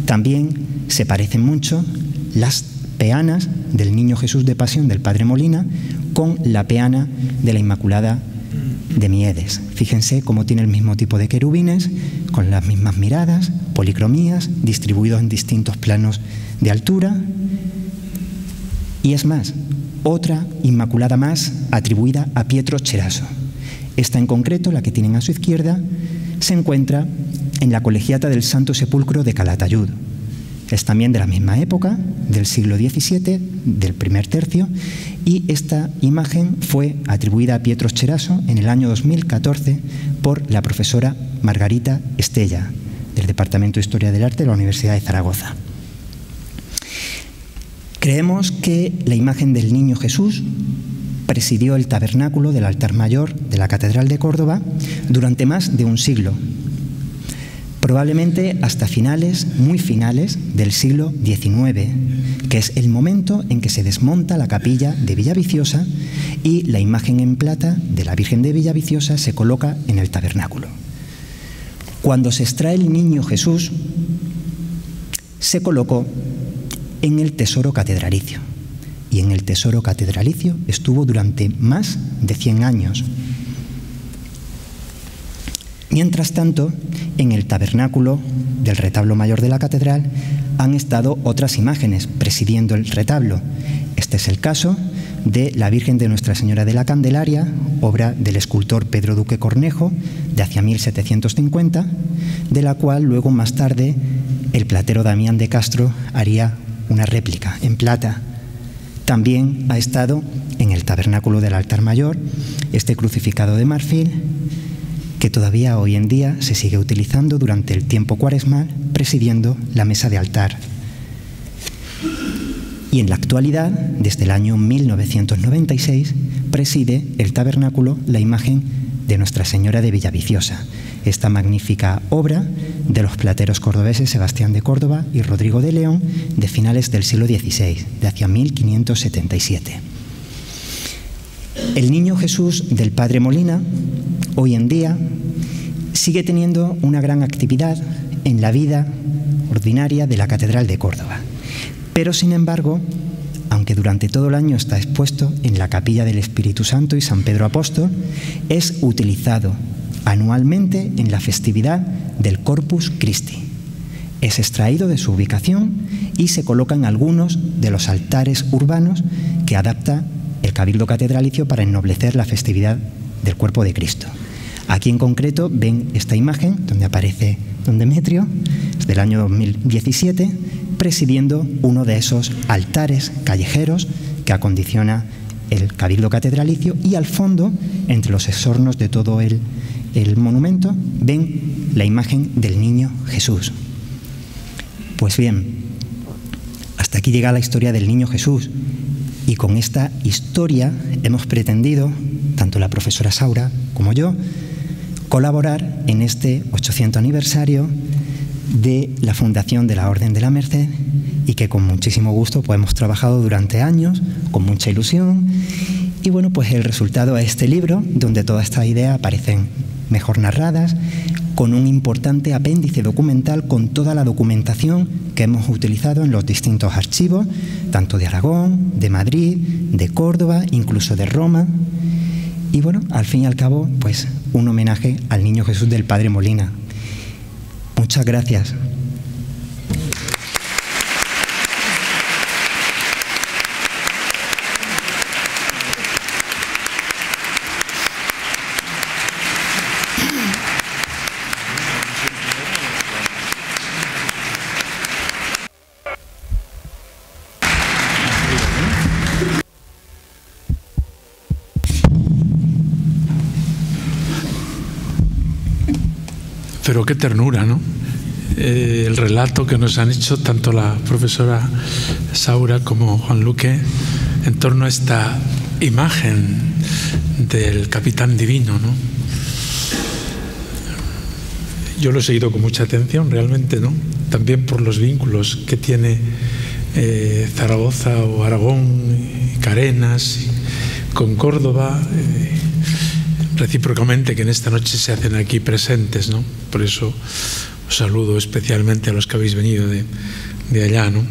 también se parecen mucho las peanas del Niño Jesús de Pasión del Padre Molina con la peana de la Inmaculada de Miedes. Fíjense cómo tiene el mismo tipo de querubines, con las mismas miradas, policromías, distribuidos en distintos planos de altura. Y es más, otra Inmaculada más atribuida a Pietro Ceraso. Esta en concreto, la que tienen a su izquierda, se encuentra en la Colegiata del Santo Sepulcro de Calatayud. Es también de la misma época, del siglo XVII, del primer tercio, y esta imagen fue atribuida a Pietro Ceraso en el año 2014 por la profesora Margarita Estella, del Departamento de Historia del Arte de la Universidad de Zaragoza. Creemos que la imagen del Niño Jesús presidió el tabernáculo del altar mayor de la Catedral de Córdoba durante más de un siglo, probablemente hasta finales, muy finales, del siglo XIX, que es el momento en que se desmonta la capilla de Villaviciosa y la imagen en plata de la Virgen de Villaviciosa se coloca en el tabernáculo. Cuando se extrae el Niño Jesús, se colocó en el tesoro catedralicio. y en el tesoro catedralicio estuvo durante más de 100 años. Mientras tanto, en el tabernáculo del retablo mayor de la catedral han estado otras imágenes presidiendo el retablo. Este es el caso de la Virgen de Nuestra Señora de la Candelaria, obra del escultor Pedro Duque Cornejo, de hacia 1750, de la cual luego más tarde el platero Damián de Castro haría una réplica en plata. También ha estado en el tabernáculo del altar mayor este crucificado de marfil, que todavía hoy en día se sigue utilizando durante el tiempo cuaresmal, presidiendo la mesa de altar. Y en la actualidad, desde el año 1996, preside el tabernáculo la imagen de Nuestra Señora de Villaviciosa, esta magnífica obra de los plateros cordobeses Sebastián de Córdoba y Rodrigo de León, de finales del siglo XVI, de hacia 1577. El Niño Jesús del Padre Molina, hoy en día, sigue teniendo una gran actividad en la vida ordinaria de la Catedral de Córdoba. Pero, sin embargo, aunque durante todo el año está expuesto en la Capilla del Espíritu Santo y San Pedro Apóstol, es utilizado anualmente en la festividad del Corpus Christi. Es extraído de su ubicación y se coloca en algunos de los altares urbanos que adapta el Cabildo Catedralicio para ennoblecer la festividad del Cuerpo de Cristo. Aquí en concreto ven esta imagen donde aparece don Demetrio, es del año 2017, presidiendo uno de esos altares callejeros que acondiciona el Cabildo Catedralicio, y al fondo, entre los exornos de todo el monumento, ven la imagen del Niño Jesús. Pues bien, hasta aquí llega la historia del Niño Jesús, y con esta historia hemos pretendido, tanto la profesora Saura como yo, colaborar en este 800 aniversario de la fundación de la Orden de la Merced, y que con muchísimo gusto pues hemos trabajado durante años, con mucha ilusión, y bueno, pues el resultado es este libro, donde todas estas ideas aparecen mejor narradas, con un importante apéndice documental con toda la documentación que hemos utilizado en los distintos archivos, tanto de Aragón, de Madrid, de Córdoba, incluso de Roma. Y bueno, al fin y al cabo, pues un homenaje al Niño Jesús del Padre Molina. Muchas gracias. Pero qué ternura, ¿no? El relato que nos han hecho tanto la profesora Saura como Juan Luque en torno a esta imagen del Capitán Divino, ¿no? Yo lo he seguido con mucha atención, realmente, ¿no? También por los vínculos que tiene Zaragoza o Aragón, Carenas, con Córdoba, recíprocamente, que en esta noche se hacen aquí presentes, ¿no? Por eso os saludo especialmente a los que habéis venido de allá, ¿no?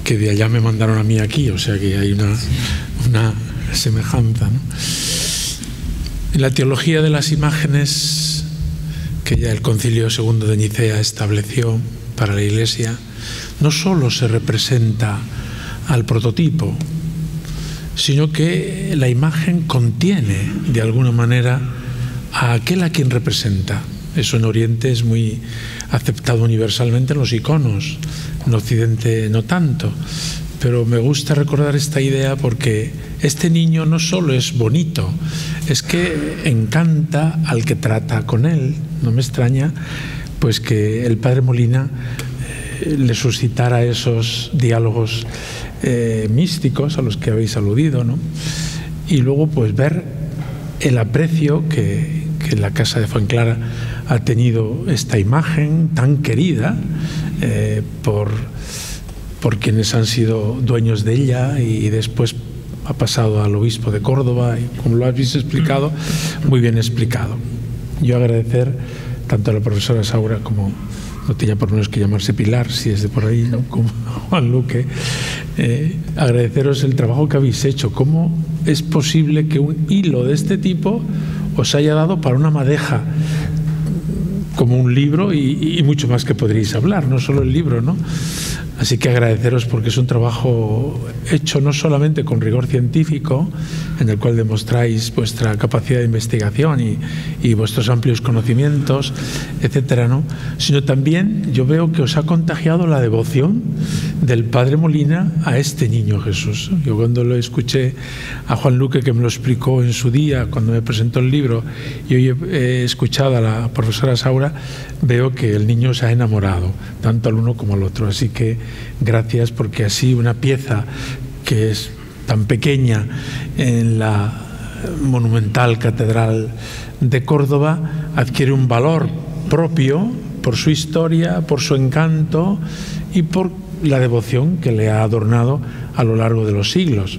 Que de allá me mandaron a mí aquí, o sea que hay una semejanza, ¿no? En la teología de las imágenes, que ya el Concilio II de Nicea estableció para la Iglesia, no solo se representa al prototipo, sino que la imagen contiene, de alguna manera, a aquel a quien representa. Eso en Oriente es muy aceptado universalmente en los iconos, en Occidente no tanto. Pero me gusta recordar esta idea porque este niño no solo es bonito, es que encanta al que trata con él. No me extraña pues que el Padre Molina le suscitara esos diálogos místicos a los que habéis aludido, ¿no? Y luego pues ver el aprecio que la Casa de Fuenclara ha tenido esta imagen tan querida por quienes han sido dueños de ella, y después ha pasado al obispo de Córdoba, y como lo habéis explicado, muy bien explicado. Yo agradecer tanto a la profesora Saura como no tenía por lo menos que llamarse Pilar, si es de por ahí, ¿no? Como Juan Luque, agradeceros el trabajo que habéis hecho. ¿Cómo es posible que un hilo de este tipo os haya dado para una madeja como un libro y mucho más que podréis hablar, no solo el libro, ¿no? Así que agradeceros porque es un trabajo hecho no solamente con rigor científico, en el cual demostráis vuestra capacidad de investigación y vuestros amplios conocimientos, etcétera, ¿no? Sino también yo veo que os ha contagiado la devoción del Padre Molina a este niño Jesús. Yo cuando lo escuché a Juan Luque, que me lo explicó en su día, cuando me presentó el libro, y hoy he escuchado a la profesora Saura, veo que el niño se ha enamorado, tanto al uno como al otro. Así que gracias, porque así una pieza que es tan pequeña en la monumental Catedral de Córdoba adquiere un valor propio por su historia, por su encanto y por la devoción que le ha adornado a lo largo de los siglos.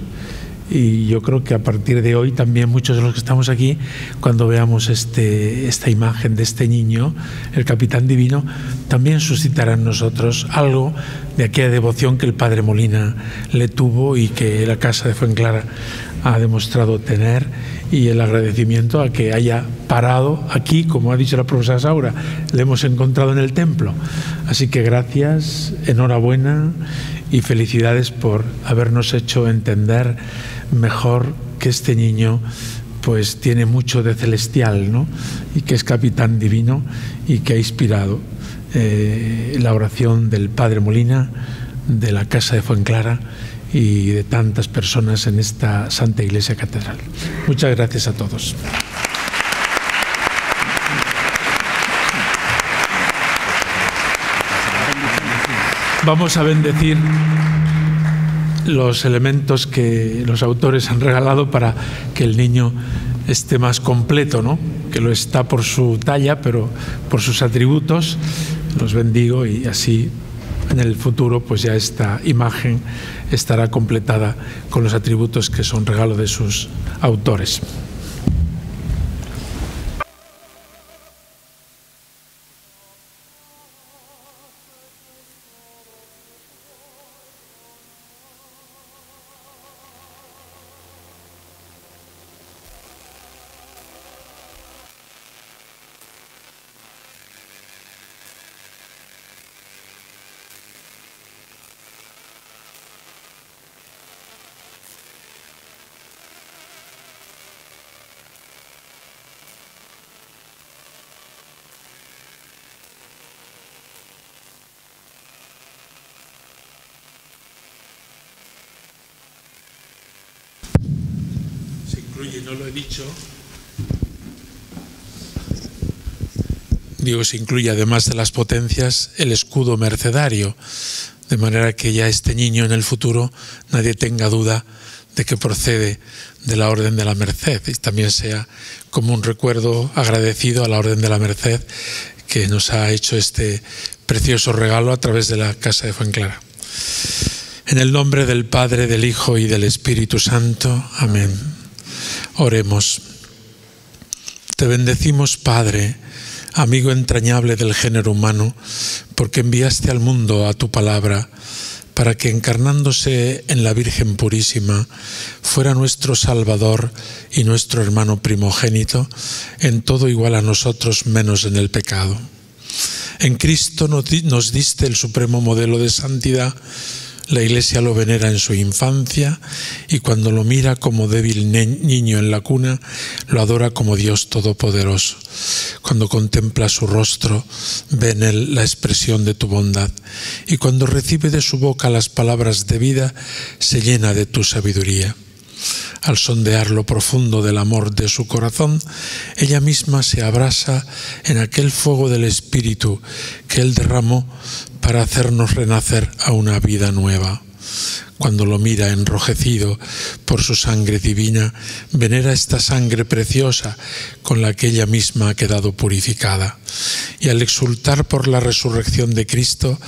Y yo creo que a partir de hoy también muchos de los que estamos aquí, cuando veamos esta imagen de este niño, el Capitán Divino, también suscitará en nosotros algo de aquella devoción que el Padre Molina le tuvo y que la Casa de Fuenclara ha demostrado tener, y el agradecimiento a que haya parado aquí, como ha dicho la profesora Saura, le hemos encontrado en el templo. Así que gracias, enhorabuena y felicidades por habernos hecho entender mejor que este niño pues tiene mucho de celestial, ¿no? Y que es Capitán Divino y que ha inspirado la oración del Padre Molina, de la Casa de Fuenclara y de tantas personas en esta Santa Iglesia Catedral. Muchas gracias a todos. Vamos a bendecir los elementos que los autores han regalado para que el niño esté más completo, ¿no? Que lo está por su talla, pero por sus atributos. Los bendigo y así en el futuro pues ya esta imagen estará completada con los atributos que son regalo de sus autores. Y no lo he dicho, digo, se incluye además de las potencias el escudo mercedario, de manera que ya este niño en el futuro nadie tenga duda de que procede de la Orden de la Merced, y también sea como un recuerdo agradecido a la Orden de la Merced que nos ha hecho este precioso regalo a través de la Casa de Fuenclara. En el nombre del Padre, del Hijo y del Espíritu Santo. Amén. Oremos. Te bendecimos, Padre, amigo entrañable del género humano, porque enviaste al mundo a tu palabra, para que encarnándose en la Virgen Purísima, fuera nuestro Salvador y nuestro hermano primogénito, en todo igual a nosotros menos en el pecado. En Cristo nos diste el supremo modelo de santidad. La Iglesia lo venera en su infancia y cuando lo mira como débil niño en la cuna, lo adora como Dios Todopoderoso. Cuando contempla su rostro, ve en él la expresión de tu bondad y cuando recibe de su boca las palabras de vida, se llena de tu sabiduría. Al sondear lo profundo del amor de su corazón, ella misma se abrasa en aquel fuego del Espíritu que Él derramó para hacernos renacer a una vida nueva. Cuando lo mira enrojecido por su sangre divina, venera esta sangre preciosa con la que ella misma ha quedado purificada. Y al exultar por la resurrección de Cristo,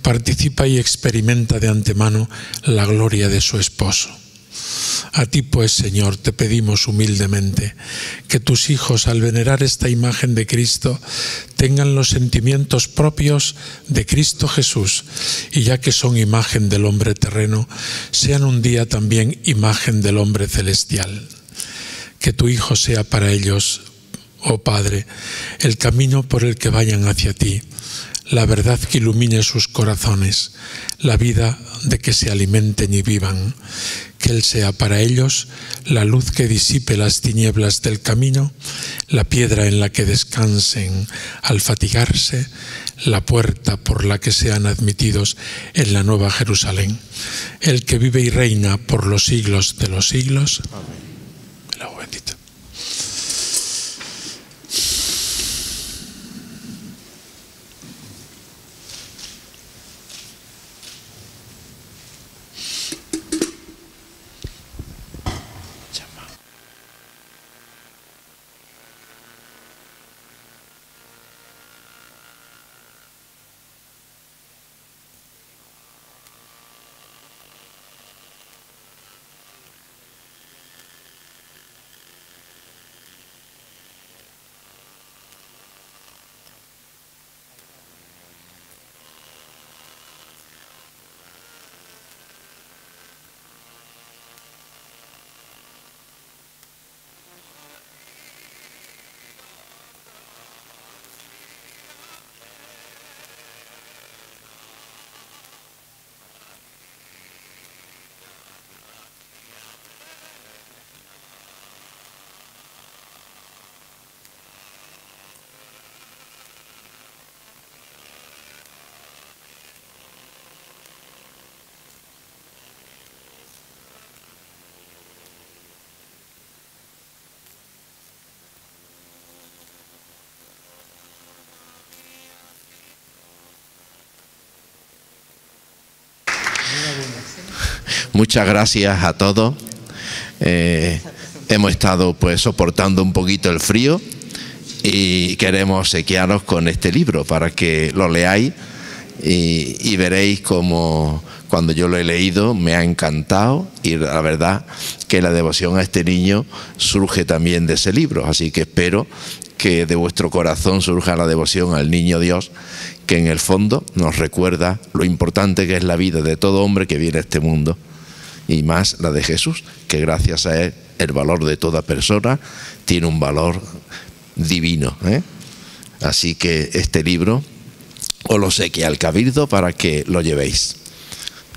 participa y experimenta de antemano la gloria de su esposo. A ti, pues, Señor, te pedimos humildemente que tus hijos, al venerar esta imagen de Cristo, tengan los sentimientos propios de Cristo Jesús, y ya que son imagen del hombre terreno, sean un día también imagen del hombre celestial. Que tu Hijo sea para ellos, oh Padre, el camino por el que vayan hacia ti, la verdad que ilumine sus corazones, la vida de que se alimenten y vivan. Que Él sea para ellos la luz que disipe las tinieblas del camino, la piedra en la que descansen al fatigarse, la puerta por la que sean admitidos en la nueva Jerusalén. El que vive y reina por los siglos de los siglos. Amén. El agua bendita. Muchas gracias a todos. Hemos estado pues soportando un poquito el frío y queremos obsequiaros con este libro para que lo leáis y veréis cómo cuando yo lo he leído me ha encantado, y la verdad que la devoción a este niño surge también de ese libro, así que espero que de vuestro corazón surja la devoción al Niño Dios, que en el fondo nos recuerda lo importante que es la vida de todo hombre que viene a este mundo, y más la de Jesús, que gracias a Él el valor de toda persona tiene un valor divino, Así que este libro os lo obsequia al Cabildo para que lo llevéis.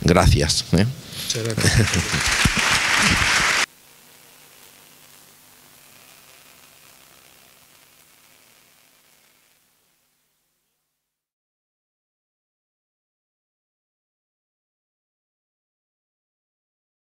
Gracias. Muchas gracias.